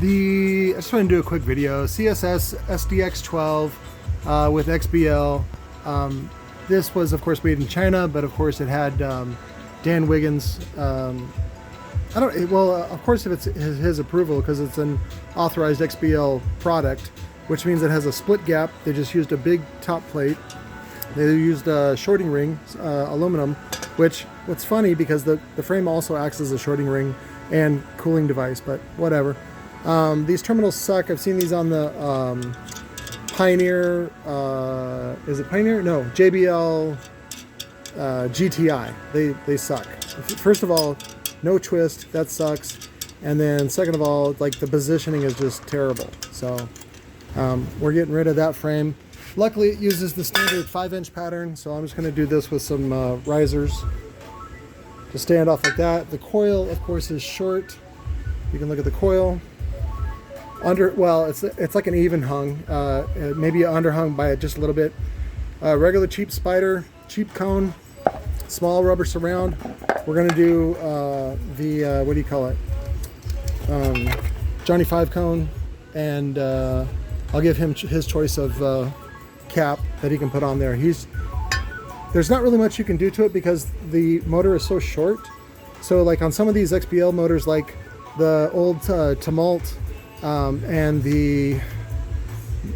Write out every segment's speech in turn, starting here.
I just want to do a quick video. CSS SDX 12 with XBL. This was, of course, made in China, but of course it had Dan Wiggins. Of course, if it's his approval, because it's an authorized XBL product, which means it has a split gap. They just used a big top plate. They used a shorting ring, aluminum, what's funny because the frame also acts as a shorting ring and cooling device, but whatever. These terminals suck. I've seen these on the Pioneer, is it Pioneer? No, JBL GTI. They suck. First of all, no twist, that sucks. And then second of all, like the positioning is just terrible. So we're getting rid of that frame. Luckily it uses the standard 5-inch pattern, so I'm just going to do this with some risers to stand off like that. The coil, of course, is short. You can look at the coil. It's like an even hung, maybe underhung by just a little bit. Regular cheap spider, cheap cone, small rubber surround. We're gonna do what do you call it? Johnny 5 cone, and I'll give him his choice of cap that he can put on there. There's not really much you can do to it because the motor is so short. So like on some of these XBL motors, like the old Tumult, and the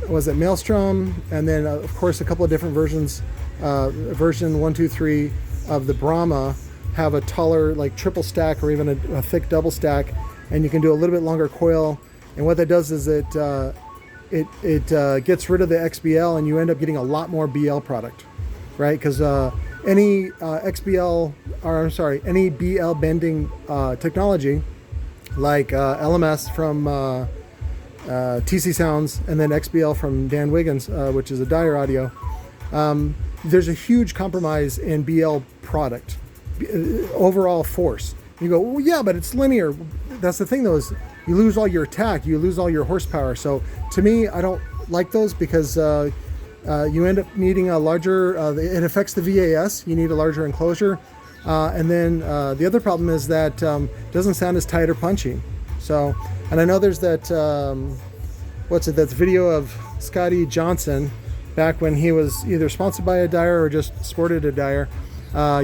Maelstrom, and then of course a couple of different versions, version 1, 2, 3 of the Brahma have a taller, like triple stack or even a thick double stack, and you can do a little bit longer coil. And what that does is it gets rid of the XBL, and you end up getting a lot more BL product, right? Because any any BL bending technology, like LMS from TC Sounds, and then XBL from Dan Wiggins, which is a Dyer audio. There's a huge compromise in BL product, overall force. You go, well, yeah, but it's linear. That's the thing though, is you lose all your attack, you lose all your horsepower. So to me, I don't like those because you end up needing a larger, it affects the VAS, you need a larger enclosure. And then the other problem is that doesn't sound as tight or punchy. So, and I know there's that, that's video of Scotty Johnson back when he was either sponsored by a Dyer or just sported a Dyer,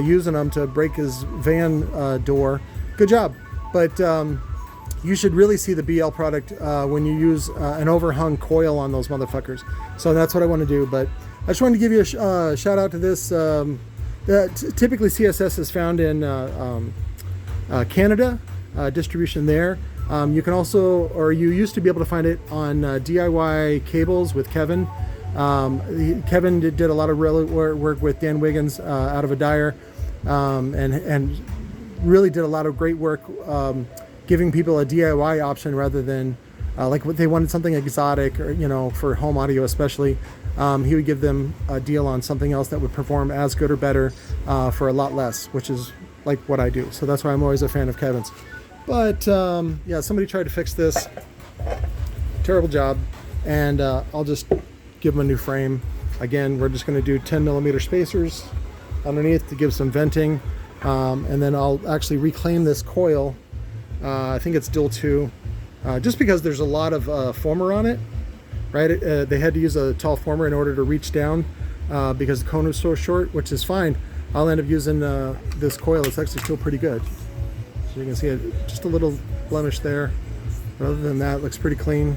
using them to break his van door. Good job. But you should really see the BL product when you use an overhung coil on those motherfuckers. So that's what I want to do. But I just wanted to give you a shout out to this. Typically CSS is found in Canada, distribution there. You can also, or you used to be able to find it on DIY cables with Kevin. Kevin did a lot of work with Dan Wiggins out of a Dyer, and really did a lot of great work giving people a DIY option rather than like what they wanted, something exotic, or for home audio especially. He would give them a deal on something else that would perform as good or better for a lot less, which is like what I do. So that's why I'm always a fan of Kevin's. But yeah, somebody tried to fix this. Terrible job. And I'll just give them a new frame. Again, we're just going to do 10mm spacers underneath to give some venting. And then I'll actually reclaim this coil. I think it's DIL 2. Just because there's a lot of former on it. Right, they had to use a tall former in order to reach down because the cone was so short, which is fine. I'll end up using this coil. It's actually still pretty good. So you can see just a little blemish there. But other than that, it looks pretty clean.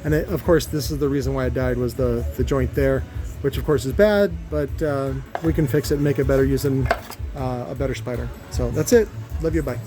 And of course, this is the reason why it died, was the joint there, which of course is bad, but we can fix it and make it better using a better spider. So that's it. Love you. Bye.